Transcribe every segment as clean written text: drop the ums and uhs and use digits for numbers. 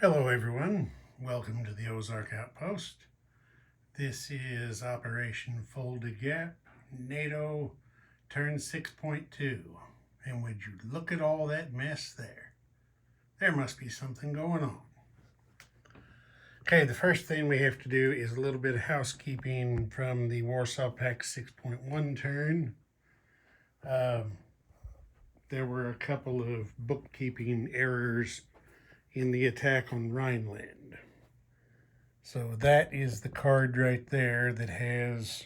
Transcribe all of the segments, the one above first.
Hello everyone, welcome to the Ozark Outpost. This is Operation Fulda Gap, NATO turn 6.2. And would you look at all that mess there? There must be something going on. Okay, the first thing we have to do is a little bit of housekeeping from the Warsaw Pact 6.1 turn. There were a couple of bookkeeping errors in the attack on Rhineland. So that is the card right there that has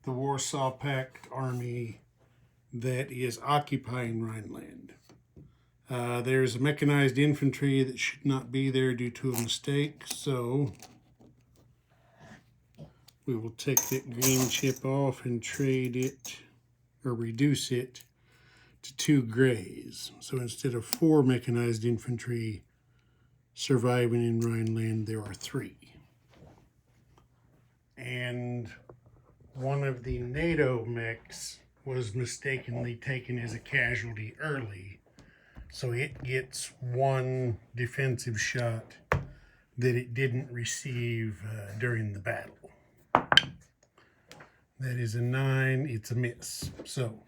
the Warsaw Pact army that is occupying Rhineland. There's a mechanized infantry that should not be there due to a mistake, so we will take that green chip off and trade it, or reduce it, to 2 grays. So instead of 4 mechanized infantry surviving in Rhineland, there are 3. And one of the NATO mechs was mistakenly taken as a casualty early, so it gets 1 defensive shot that it didn't receive during the battle. That is a 9, it's a miss. So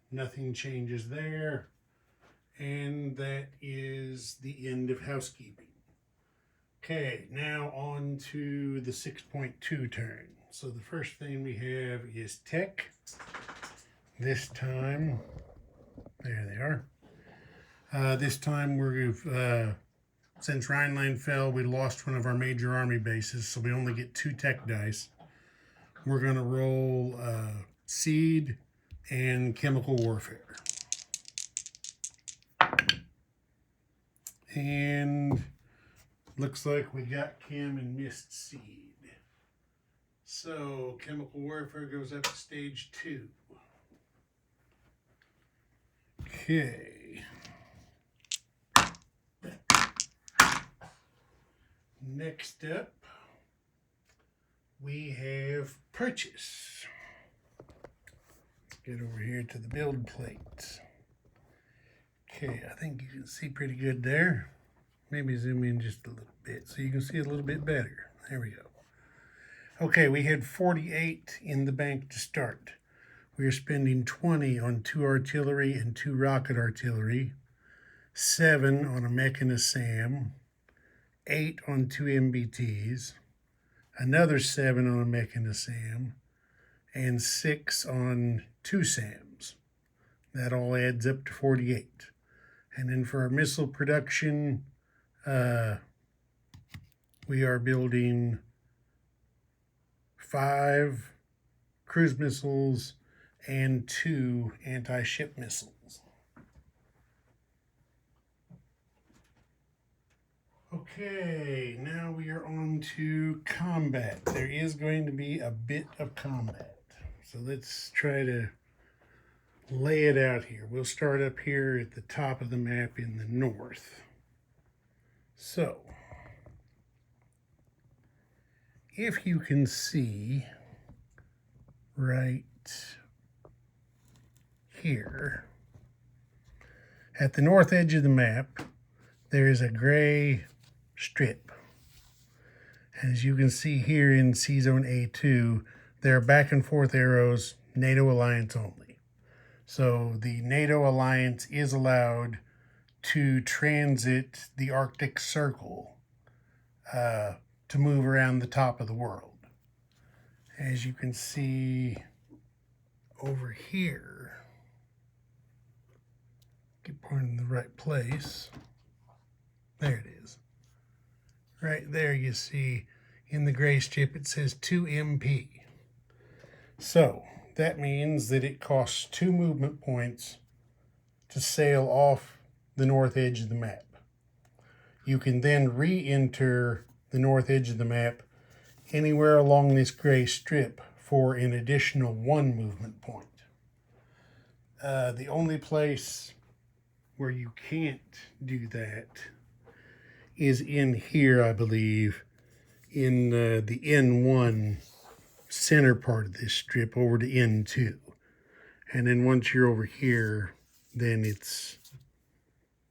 nothing changes there, and that is the end of housekeeping. Okay, now on to the 6.2 turn. So the first thing we have is tech. This time, there they are. This time since Rhineland fell, we lost one of our major army bases, so we only get 2 tech dice. We're going to roll seed and chemical warfare. And looks like we got chem and missed seed. So chemical warfare goes up to stage 2. Okay. Next up, we have purchase. Let's get over here to the build plate. Okay, I think you can see pretty good there. Maybe zoom in just a little bit so you can see a little bit better. There we go. Okay, we had 48 in the bank to start. We are spending 20 on 2 artillery and 2 rocket artillery, 7 on a mech and a SAM, 8 on 2 MBTs, another 7 on a mech and a SAM, and 6 on 2 SAMs. That all adds up to 48. And then for our missile production, we are building 5 cruise missiles and 2 anti-ship missiles. Okay, now we are on to combat. There is going to be a bit of combat. So let's try to lay it out here. We'll start up here at the top of the map in the north. So, if you can see right here, at the north edge of the map, there is a gray strip. As you can see here in C-Zone A2, there are back and forth arrows, NATO alliance only. So the NATO alliance is allowed to transit the Arctic Circle to move around the top of the world. As you can see over here, get pointed in the right place. There it is. Right there you see in the gray strip it says 2 MP. So that means that it costs 2 movement points to sail off the north edge of the map. You can then re-enter the north edge of the map anywhere along this gray strip for an additional 1 movement point. The only place where you can't do that is in here, I believe, in the N1 center part of this strip over to N2. And then once you're over here, then it's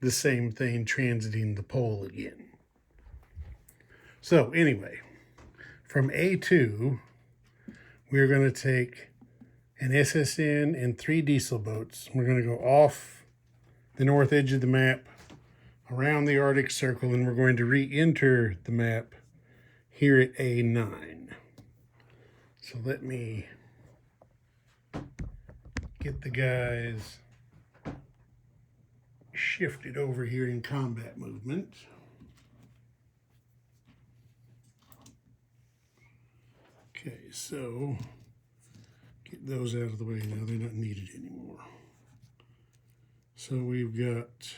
the same thing transiting the pole again. So anyway, from A2, we're going to take an SSN and 3 diesel boats. We're going to go off the north edge of the map, around the Arctic Circle, and we're going to re-enter the map here at A9. So let me get the guys shifted over here in combat movement. Okay, so get those out of the way now. They're not needed anymore. So we've got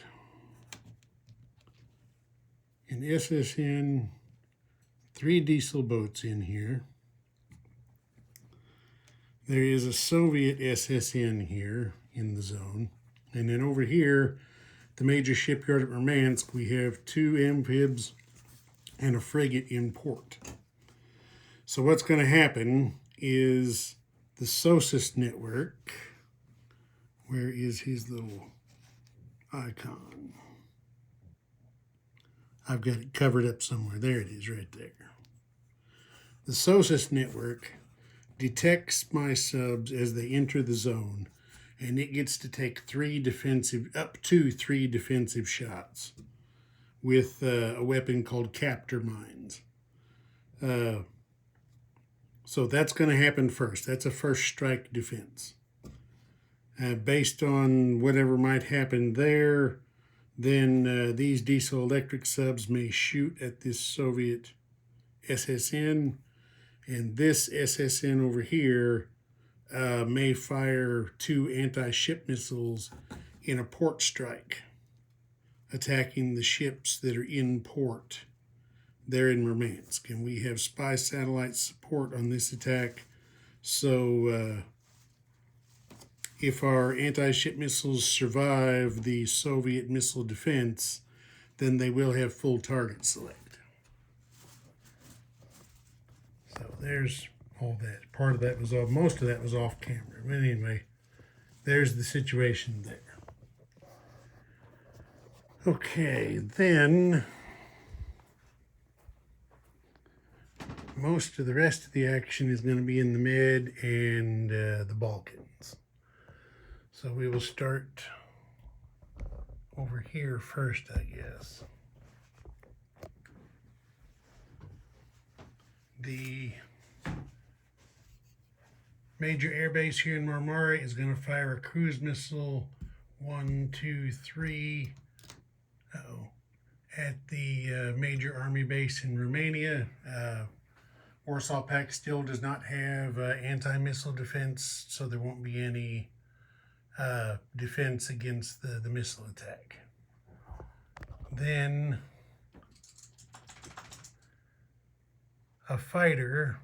an SSN, 3 diesel boats in here. There is a Soviet SSN here in the zone. And then over here, the major shipyard at Murmansk, we have 2 amphibs and a frigate in port. So what's going to happen is the SOSUS network, where is his little icon? I've got it covered up somewhere. There it is, right there. The SOSUS network detects my subs as they enter the zone, and it gets to take up to 3 defensive shots with a weapon called captor mines. So that's going to happen first. That's a first strike defense. Based on whatever might happen there, then these diesel electric subs may shoot at this Soviet SSN, and this SSN over here may fire 2 anti-ship missiles in a port strike, attacking the ships that are in port there in Murmansk. And we have spy satellite support on this attack, so if our anti-ship missiles survive the Soviet missile defense, then they will have full target select. So there's all that. Part of that was off, most of that was off camera. But anyway, there's the situation there. Okay, then most of the rest of the action is going to be in the Med and the Balkans. So we will start over here first, I guess. The major airbase here in Marmara is going to fire a cruise missile 1, 2, 3 at the major army base in Romania. Warsaw Pact still does not have anti-missile defense, so there won't be any defense against the missile attack. Then a fighter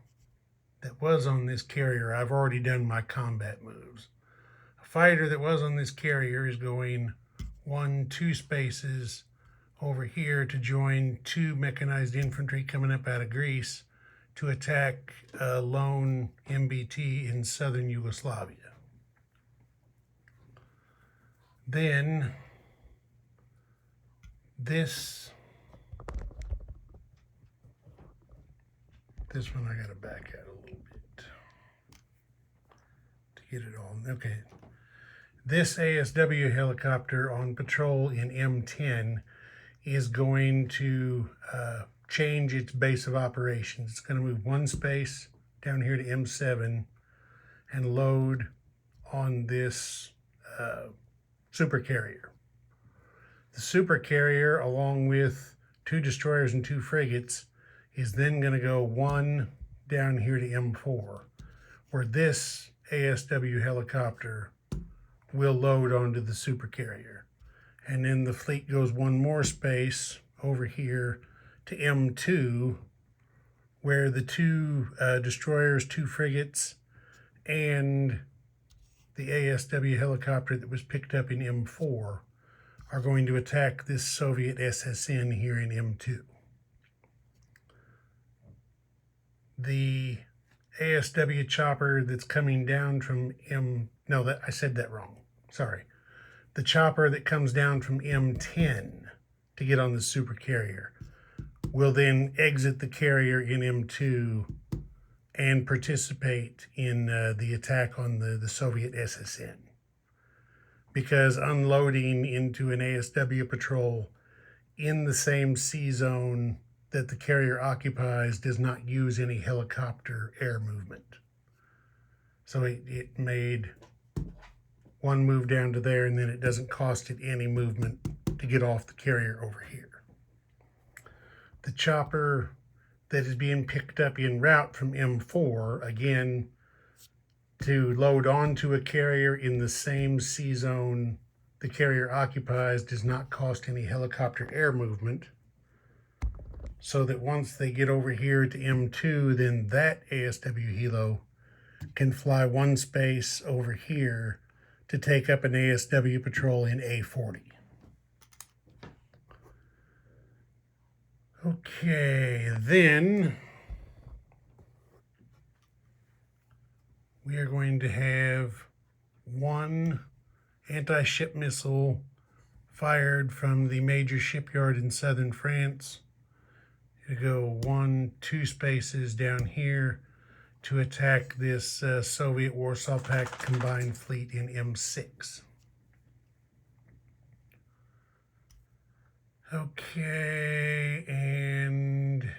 that was on this carrier, I've already done my combat moves. A fighter that was on this carrier is going 1, 2 spaces over here to join 2 mechanized infantry coming up out of Greece to attack a lone MBT in southern Yugoslavia. Then this one I gotta back out a little bit to get it all. Okay. This ASW helicopter on patrol in M10 is going to change its base of operations. It's going to move 1 space down here to M7 and load on this supercarrier. The supercarrier, along with 2 destroyers and 2 frigates, is then going to go 1 down here to M4, where this ASW helicopter will load onto the supercarrier. And then the fleet goes 1 more space over here to M2, where the 2 destroyers, 2 frigates, and the ASW helicopter that was picked up in M4 are going to attack this Soviet SSN here in M2. The ASW chopper that's coming down from I said that wrong. Sorry. the chopper that comes down from M10 to get on the super carrier will then exit the carrier in M2 and participate in the attack on the Soviet SSN. Because unloading into an ASW patrol in the same sea zone that the carrier occupies does not use any helicopter air movement. So it made one move down to there, and then it doesn't cost it any movement to get off the carrier over here. The chopper that is being picked up en route from M4, again, to load onto a carrier in the same sea zone the carrier occupies does not cost any helicopter air movement. So that once they get over here to M2, then that ASW helo can fly one space over here to take up an ASW patrol in A40. Okay, then we are going to have one anti-ship missile fired from the major shipyard in southern France. It'll go 1-2 spaces down here to attack this Soviet Warsaw Pact combined fleet in M6. Okay, and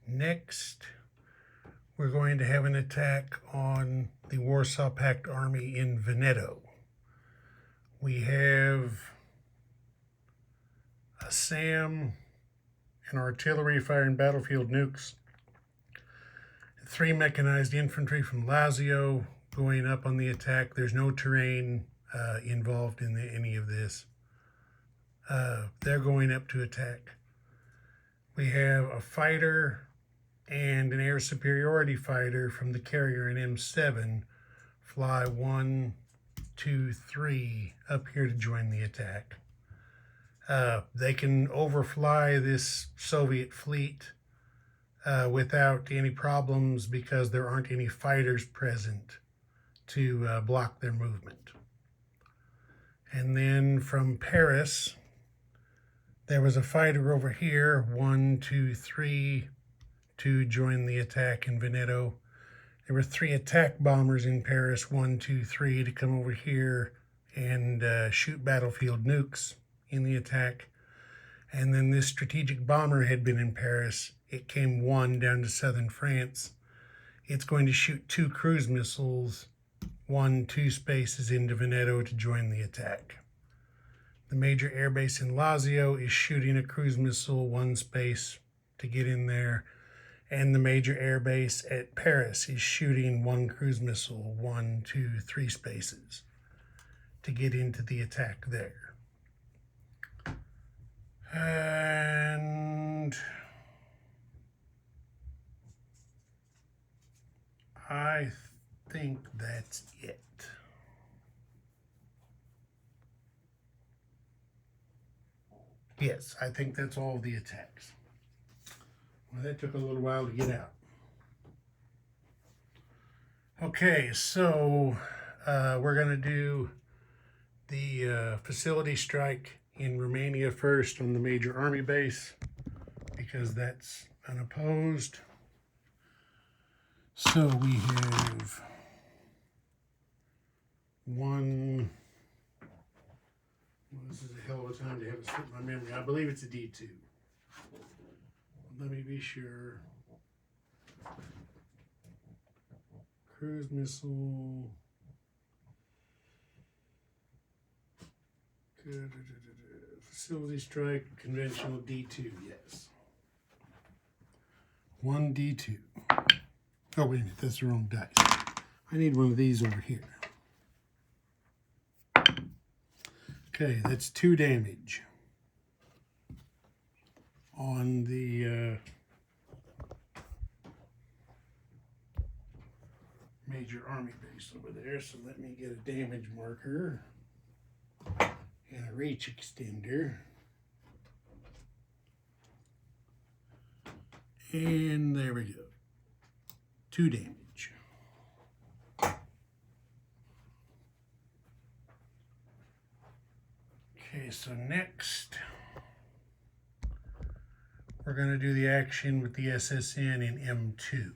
next we're going to have an attack on the Warsaw Pact Army in Veneto. We have a SAM, an artillery firing battlefield nukes, 3 mechanized infantry from Lazio going up on the attack. There's no terrain involved in any of this. They're going up to attack. We have a fighter and an air superiority fighter from the carrier in M7 fly 1, 2, 3 up here to join the attack. They can overfly this Soviet fleet without any problems because there aren't any fighters present to block their movement. And then from Paris, there was a fighter over here, 1, 2, 3, to join the attack in Veneto. There were 3 attack bombers in Paris, 1, 2, 3, to come over here and shoot battlefield nukes in the attack. And then this strategic bomber had been in Paris. It came 1 down to southern France. It's going to shoot 2 cruise missiles, 1, 2 spaces into Veneto to join the attack. The major airbase in Lazio is shooting a cruise missile 1 space to get in there. And the major airbase at Paris is shooting 1 cruise missile 1, 2, 3 spaces to get into the attack there. And I think that's it. Yes, I think that's all the attacks. Well, that took a little while to get out. Okay, so we're going to do the facility strike in Romania first on the major army base because that's unopposed. So we have one. Well, this is a hell of a time to have it slip my memory. I believe it's a D2. Let me be sure. Cruise missile. Facility strike, conventional D2, yes. 1 D2. Oh, wait a minute, that's the wrong dice. I need one of these over here. Okay, that's 2 damage on the major army base over there. So let me get a damage marker and a reach extender. And there we go. 2 damage. Okay, so next we're going to do the action with the SSN in M2.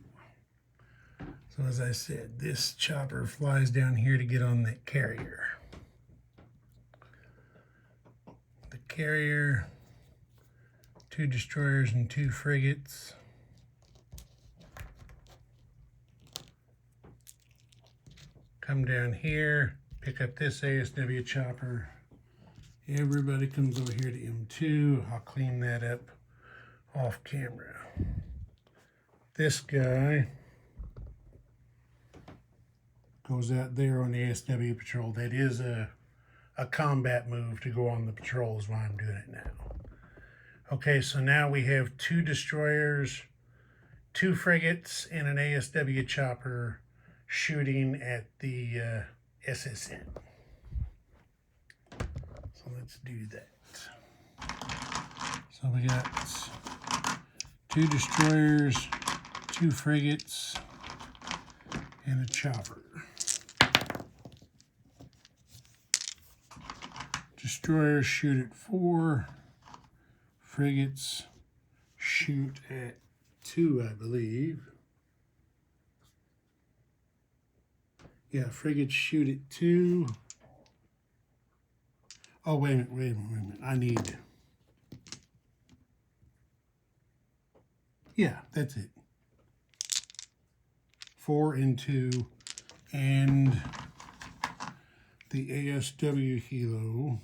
So as I said, this chopper flies down here to get on that carrier. The carrier, 2 destroyers and 2 frigates. Come down here, pick up this ASW chopper. Everybody comes over here to M2. I'll clean that up off camera. This guy goes out there on the ASW patrol. That is a combat move to go on the patrol is why I'm doing it now. Okay, so now we have 2 destroyers, 2 frigates, and an ASW chopper shooting at the SSN. So let's do that. So we got 2 destroyers, 2 frigates, and a chopper. Destroyers shoot at 4. Frigates shoot at 2, I believe. Yeah, frigates shoot at 2. Oh, wait a minute. I need... Yeah, that's it. 4 and 2. And the ASW helo,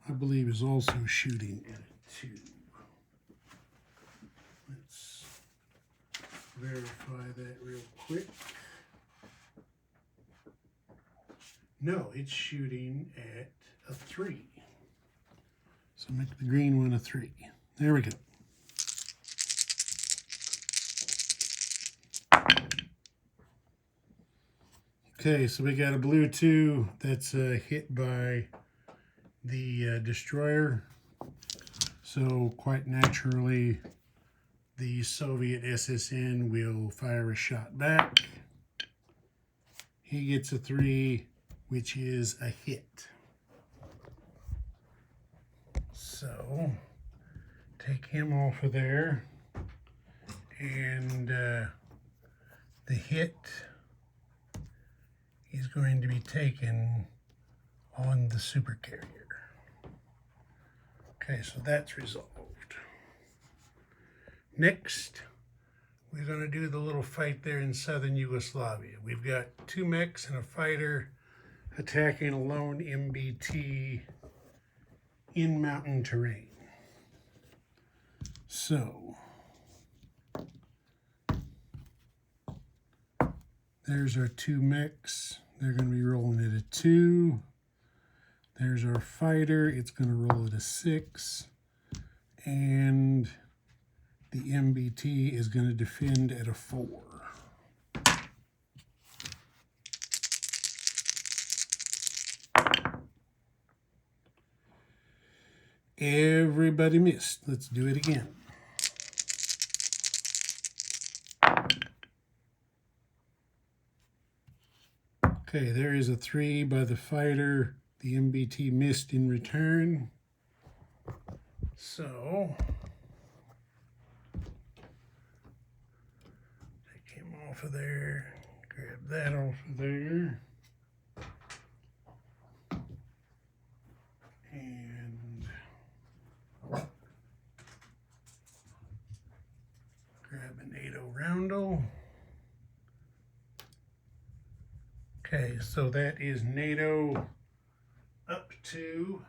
I believe, is also shooting at a 2. Let's verify that real quick. No, it's shooting at a 3. So make the green one a 3. There we go. Okay, so we got a blue 2 that's hit by the destroyer. So quite naturally, the Soviet SSN will fire a shot back. He gets a 3, which is a hit. So take him off of there, and the hit is going to be taken on the supercarrier. Okay, so that's resolved. Next, we're going to do the little fight there in southern Yugoslavia. We've got 2 mechs and a fighter attacking a lone MBT in mountain terrain. So, there's our 2 mechs. They're going to be rolling at a 2. There's our fighter. It's going to roll at a 6. And the MBT is going to defend at a 4. Everybody missed. Let's do it again. Okay, there is a 3 by the fighter. The MBT missed in return. So, take him off of there. Grab that off of there. And grab a NATO roundel. Okay, so that is NATO up to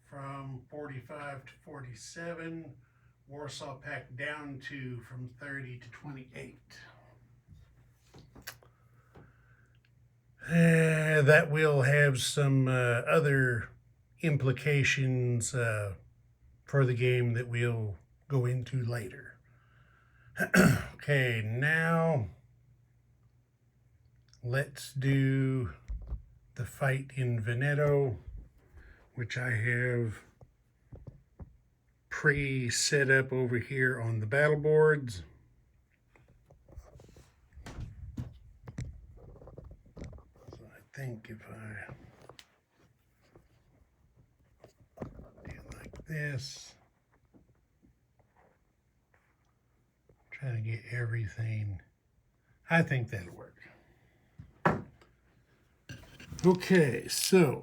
from 45 to 47. Warsaw Pact down to from 30 to 28. That will have some other implications for the game that we'll go into later. Okay, now let's do the fight in Veneto, which I have pre-set up over here on the battle boards. So I think if I this. Trying to get everything. I think that'll work. Okay, so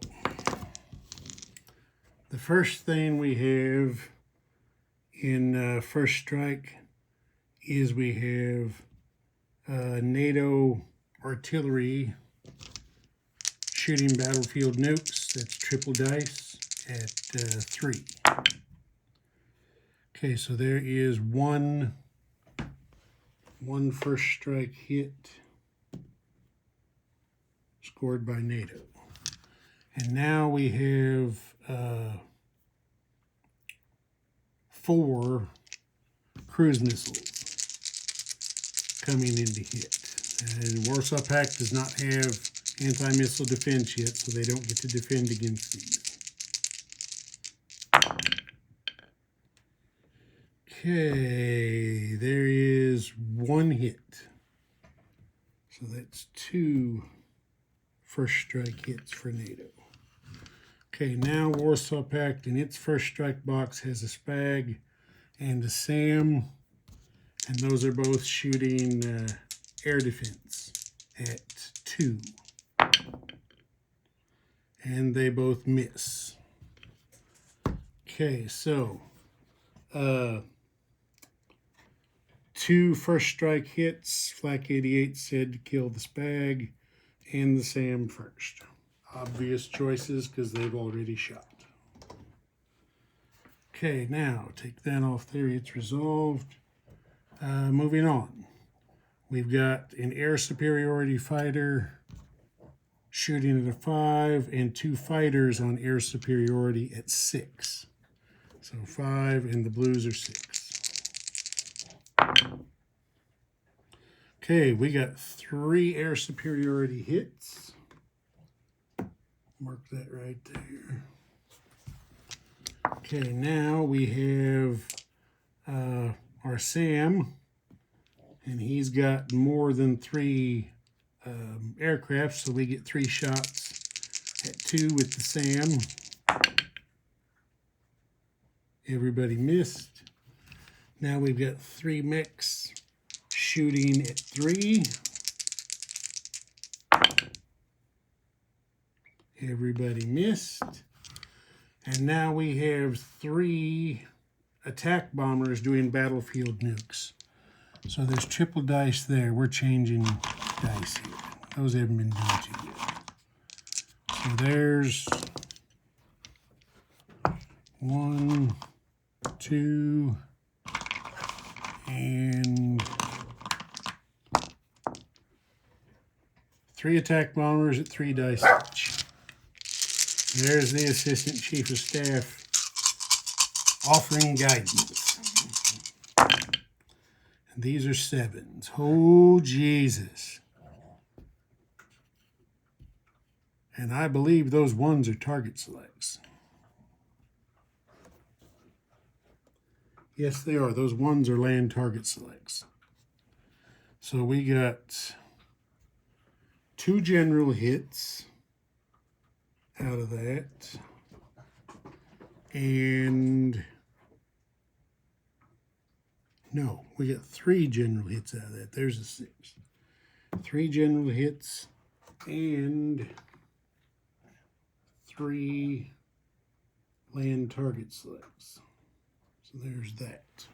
the first thing we have in First Strike is we have NATO artillery shooting battlefield nukes. That's triple dice at 3. Okay, so there is one First Strike hit scored by NATO. And now we have 4 cruise missiles coming in to hit. And Warsaw Pact does not have anti-missile defense yet, so they don't get to defend against these. Okay, there is 1 hit. So that's 2 First Strike hits for NATO. Okay, now Warsaw Pact in its First Strike box has a SPAG and a SAM, and those are both shooting air defense at 2. And they both miss. Okay, so 2 First Strike hits. Flak 88 said to kill the SPAG and the SAM first. Obvious choices because they've already shot. Okay, now take that off there. It's resolved. Moving on. We've got an air superiority fighter shooting at a 5 and 2 fighters on air superiority at 6. So 5 and the blues are 6. Okay, we got 3 air superiority hits. Mark that right there. Okay, now we have our Sam, and he's got more than 3 aircraft, so we get 3 shots at 2 with the SAM. Everybody missed. Now we've got 3 mechs shooting at 3. Everybody missed. And now we have 3 attack bombers doing battlefield nukes. So there's triple dice there. We're changing dice here. Those haven't been done too yet. So there's 1, 2, and 3 attack bombers at 3 dice each. There's the Assistant Chief of Staff offering guidance. And these are 7s. Oh, Jesus. And I believe those 1s are target selects. Yes, they are. Those 1s are land target selects. So we got 2 general hits out of that. And no, we got 3 general hits out of that. There's a 6. 3 general hits and 3 land target selects. So there's that.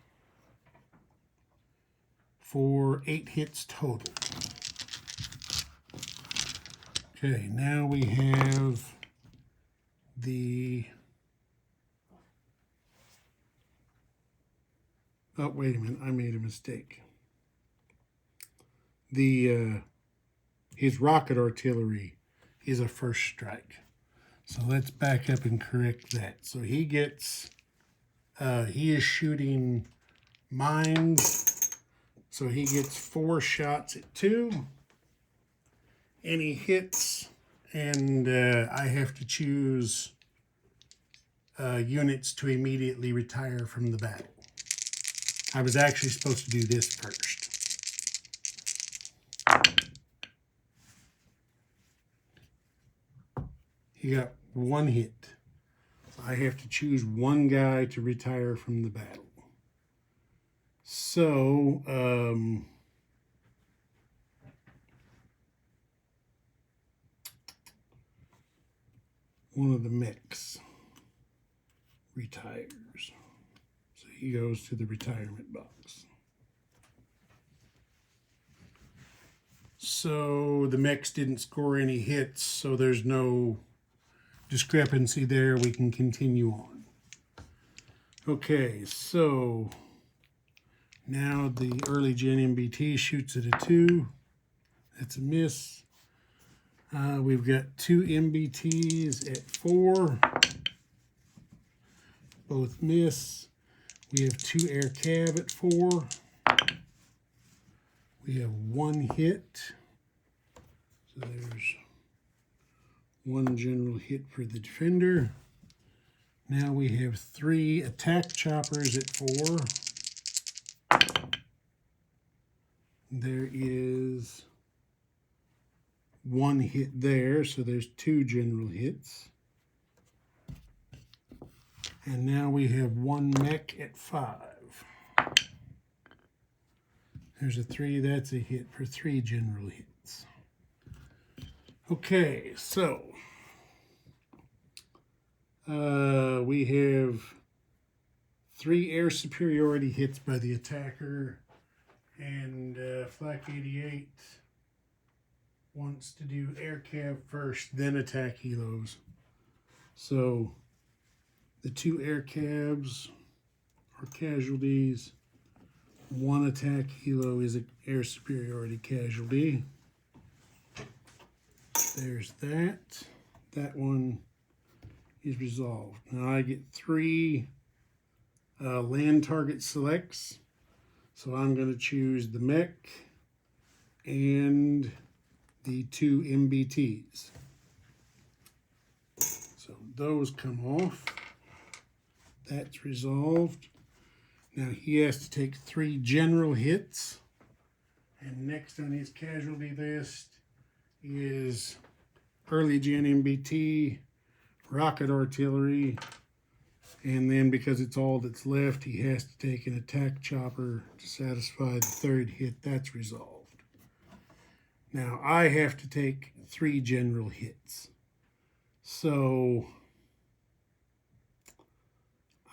For 8 hits total. Okay, now we have the... Oh, wait a minute, I made a mistake. His rocket artillery is a First Strike. So let's back up and correct that. So he gets, he is shooting mines. So he gets 4 shots at 2. And he hits, and I have to choose units to immediately retire from the battle. I was actually supposed to do this first. He got 1 hit. I have to choose one guy to retire from the battle. So, one of the mechs retires. So he goes to the retirement box. So the mechs didn't score any hits, so there's no discrepancy there. We can continue on. Okay, so now the early gen MBT shoots at a 2. That's a miss. We've got 2 MBTs at 4. Both miss. We have 2 air cav at 4. We have 1 hit. So there's 1 general hit for the defender. Now we have 3 attack choppers at 4. There is 1 hit there, so there's 2 general hits. And now we have 1 mech at 5. There's a 3, that's a hit for 3 general hits. Okay, so we have 3 air superiority hits by the attacker, and Flak 88 wants to do air cav first, then attack helos. So the 2 air cabs are casualties. 1 attack helo is an air superiority casualty. There's that. That one is resolved. Now I get 3 land target selects. So I'm going to choose the mech and the 2 MBTs. So those come off. That's resolved. Now he has to take 3 general hits. And next on his casualty list is early gen MBT, rocket artillery, and then because it's all that's left, he has to take an attack chopper to satisfy the 3rd hit. That's resolved. Now I have to take 3 general hits. So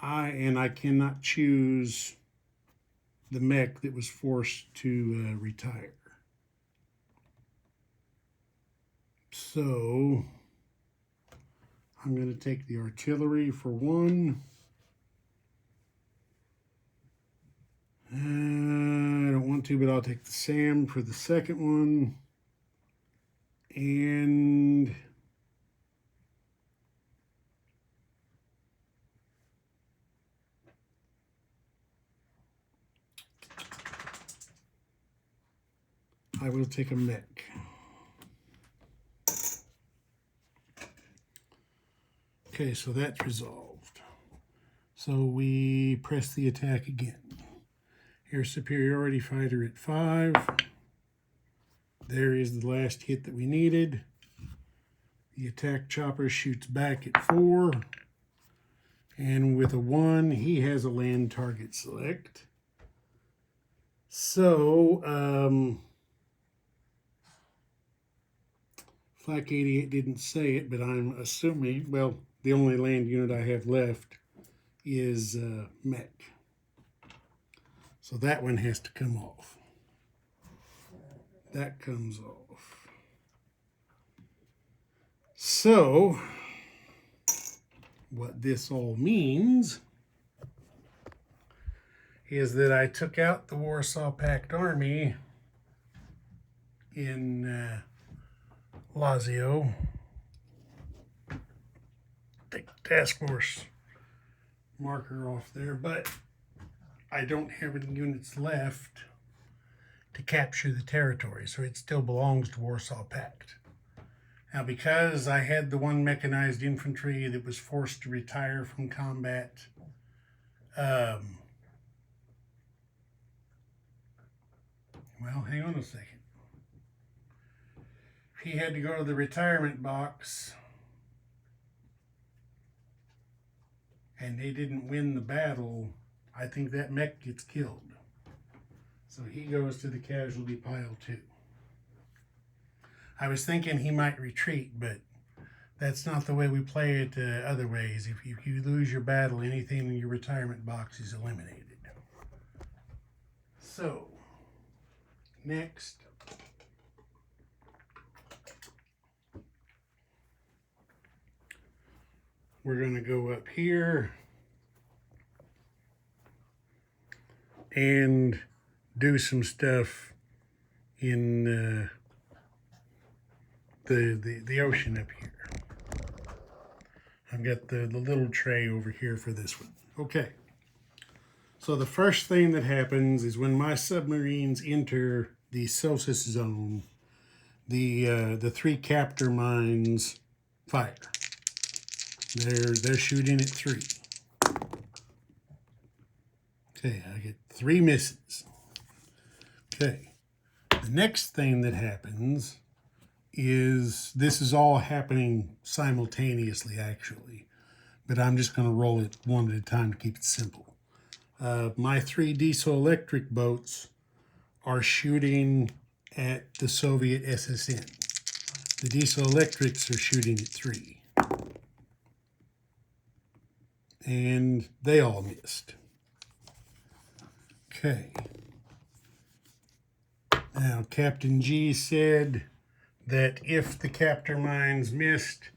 I cannot choose the mech that was forced to retire. So I'm going to take the artillery for 1. I don't want to, but I'll take the SAM for the 2nd one. And I will take a mech. Okay, so that's resolved. So we press the attack again. Air superiority fighter at 5. There is the last hit that we needed. The attack chopper shoots back at 4. And with a 1, he has a land target select. So, Flak 88 didn't say it, but I'm assuming, well, the only land unit I have left is mech. So that one has to come off. That comes off. So, what this all means is that I took out the Warsaw Pact Army in Lazio. Take the task force marker off there, but I don't have any units left to capture the territory, so it still belongs to Warsaw Pact. Now, because I had the 1 mechanized infantry that was forced to retire from combat, well, hang on a second. He had to go to the retirement box and they didn't win the battle, I think that mech gets killed. So he goes to the casualty pile too. I was thinking he might retreat, but that's not the way we play it other ways. If you lose your battle, anything in your retirement box is eliminated. So, next, we're going to go up here and do some stuff in the ocean up here. I've got the little tray over here for this one. Okay. So the first thing that happens is when my submarines enter the SOSUS zone, the 3 captor mines fire. They're shooting at 3. Okay, I get 3 misses. Okay. The next thing that happens is, this is all happening simultaneously actually, but I'm just going to roll it one at a time to keep it simple. My 3 diesel-electric boats are shooting at the Soviet SSN. The diesel-electrics are shooting at 3. And they all missed. Okay. Now, Captain G said that if the captor mines missed,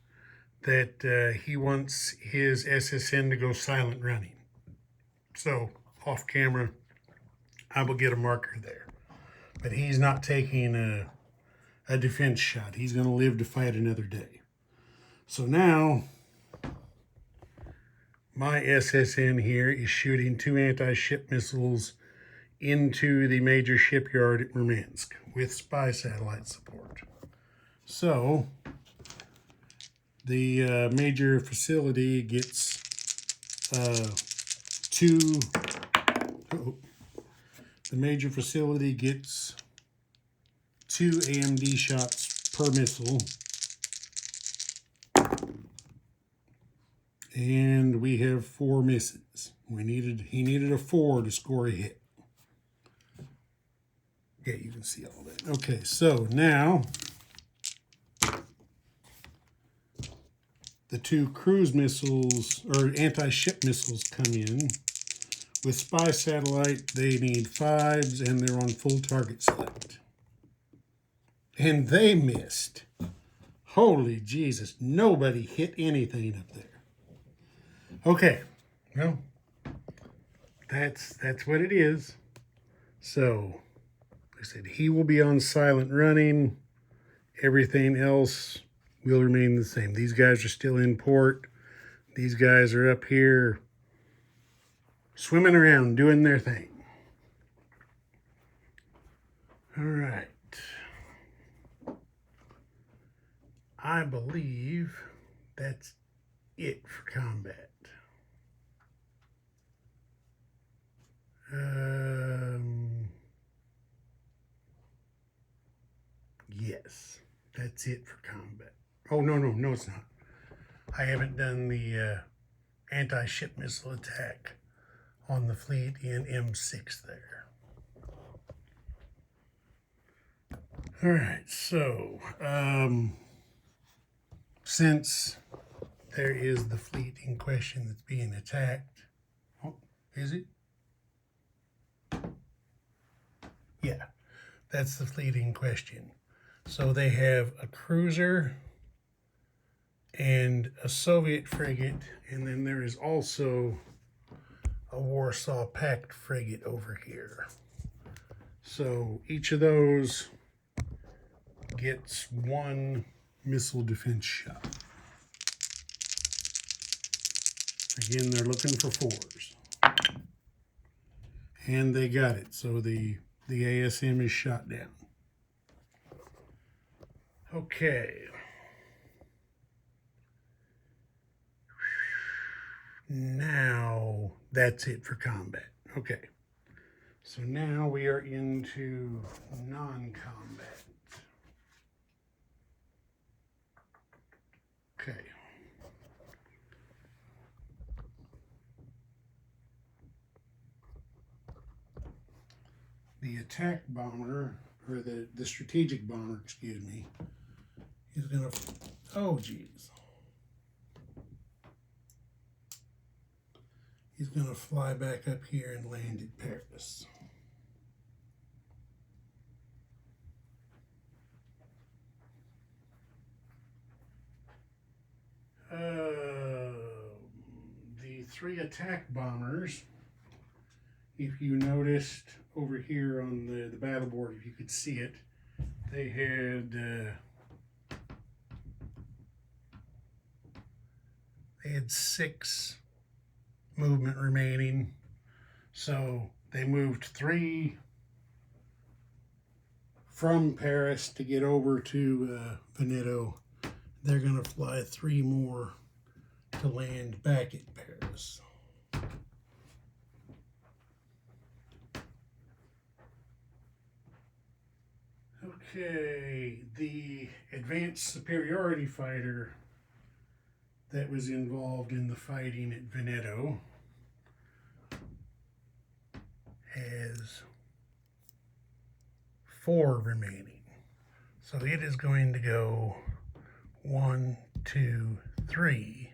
that he wants his SSN to go silent running. So, off camera, I will get a marker there. But he's not taking a defense shot. He's going to live to fight another day. So now, my SSN here is shooting 2 anti-ship missiles into the major shipyard at Murmansk with spy satellite support. So, the major facility gets 2 AMD shots per missile. And we have 4 misses. He needed a 4 to score a hit. Yeah, you can see all that. Okay, so now the 2 cruise missiles, or anti-ship missiles, come in. With spy satellite, they need 5s, and they're on full target select. And they missed. Holy Jesus, nobody hit anything up there. Okay, well, that's what it is. So, like I said, he will be on silent running. Everything else will remain the same. These guys are still in port. These guys are up here swimming around, doing their thing. All right. I believe that's it for combat. Yes, that's it for combat. Oh, no, it's not. I haven't done the anti-ship missile attack on the fleet in M6 there. All right, so since there is the fleet in question that's being attacked, oh, is it? Yeah, that's the fleet in question. So they have a cruiser and a Soviet frigate, and then there is also a Warsaw Pact frigate over here. So each of those gets 1 missile defense shot. Again, they're looking for 4s. And they got it, so the ASM is shot down. Okay. Now, that's it for combat. Okay. So now we are into non-combat. Okay. the attack bomber, or the strategic bomber, excuse me, is going to, oh geez. He's going to fly back up here and land at Paris. The 3 attack bombers, if you noticed over here on the battle board, if you could see it, they had 6 movement remaining. So they moved 3 from Paris to get over to Veneto. They're going to fly 3 more to land back at Paris. Okay, the advanced superiority fighter that was involved in the fighting at Veneto has 4 remaining. So it is going to go 1, 2, 3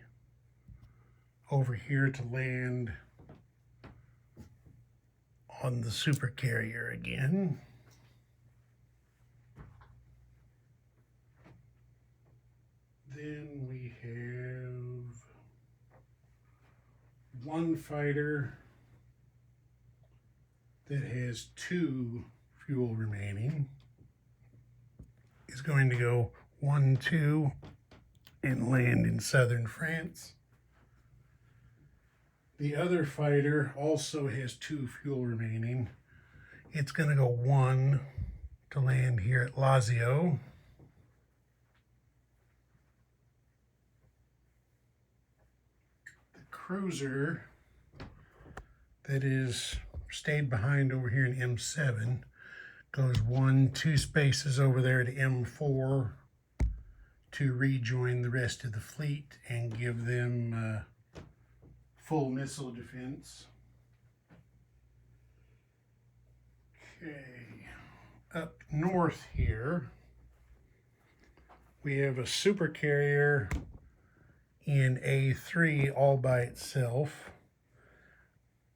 over here to land on the supercarrier again. Then we have 1 fighter that has 2 fuel remaining. Is going to go 1, 2 and land in southern France. The other fighter also has 2 fuel remaining. It's going to go 1 to land here at Lazio. The cruiser that is stayed behind over here in M7 goes 1, 2 spaces over there to M4 to rejoin the rest of the fleet and give them full missile defense. Okay, up north here, we have a supercarrier in A3 all by itself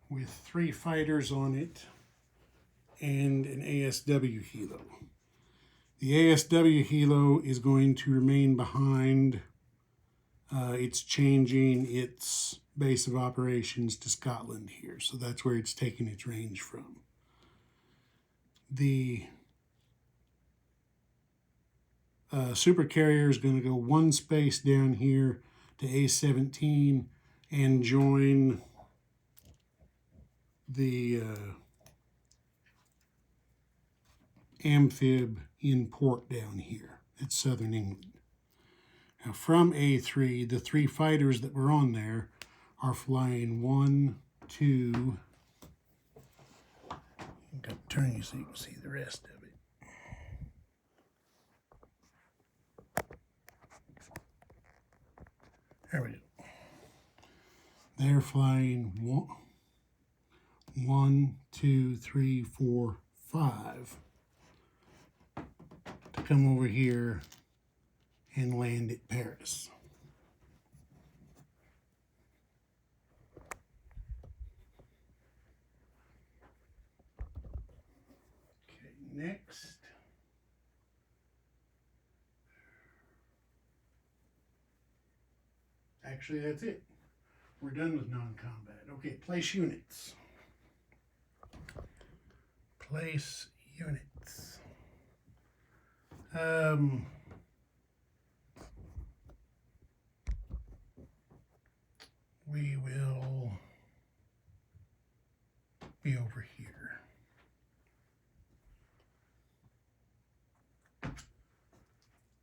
with 3 fighters on it and an ASW helo. The ASW helo is going to remain behind. It's changing its base of operations to Scotland here, so that's where it's taking its range from. The supercarrier is going to go 1 space down here to A17 and join the amphib in port down here at southern England. Now from A3, the 3 fighters that were on there are flying 1, 2. I'm going to turn you so you can see the rest of it. There we go. They're flying 1, 2, 3, 4, 5 to come over here and land at Paris. Okay, next. Actually, that's it. We're done with non-combat. Okay, place units. Place units. We will be over here.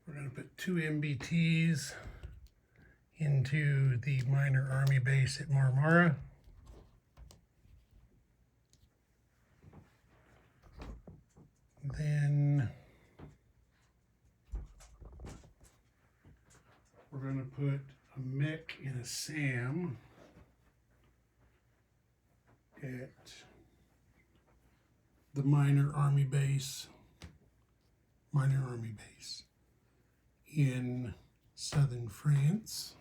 We're going to put 2 MBTs into the minor army base at Marmara. Then we're going to put a mech and a SAM at the minor army base in southern France.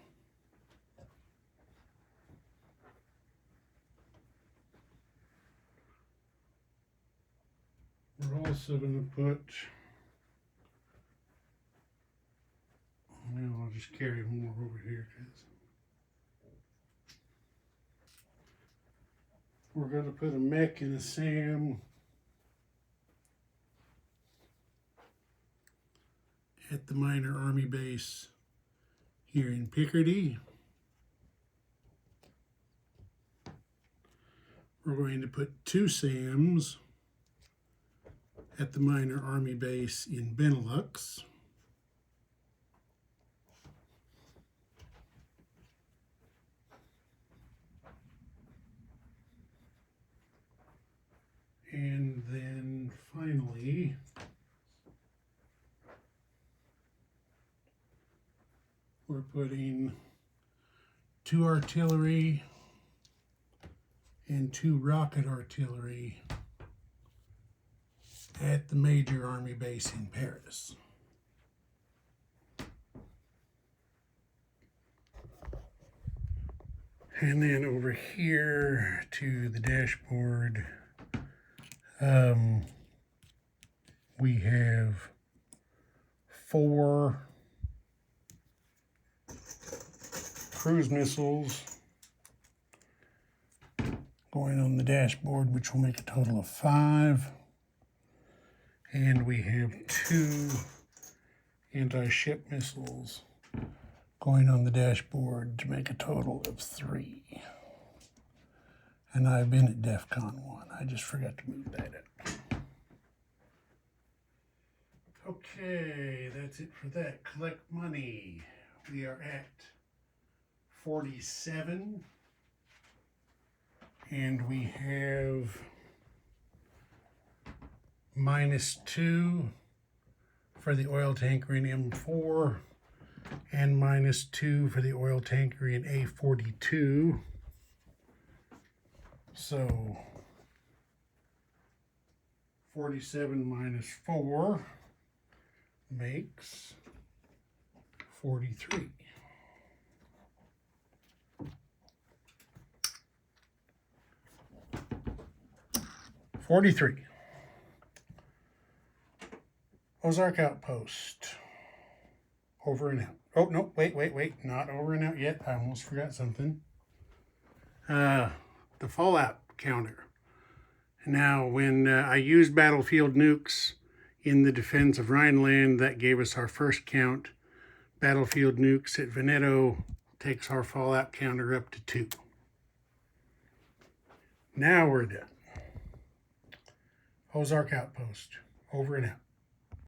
We're also going to put, well, I'll just carry more over here because we're going to put a mech and a SAM at the minor army base here in Picardy. We're going to put 2 SAMs at the minor army base in Benelux. And then finally, we're putting 2 artillery and 2 rocket artillery at the major army base in Paris. And then over here to the dashboard, we have 4 cruise missiles going on the dashboard, which will make a total of 5. And we have 2 anti-ship missiles going on the dashboard to make a total of 3. And I've been at DEFCON 1. I just forgot to move that up. Okay, that's it for that. Collect money. We are at 47. And we have -2 for the oil tanker in M4 and -2 for the oil tanker in A42. So 47 minus 4 makes 43. Ozark Outpost. Over and out. Oh, no, wait. Not over and out yet. I almost forgot something. The fallout counter. Now, when I used battlefield nukes in the defense of Rhineland, that gave us our first count. Battlefield nukes at Veneto takes our fallout counter up to 2. Now we're done. Ozark Outpost. Over and out.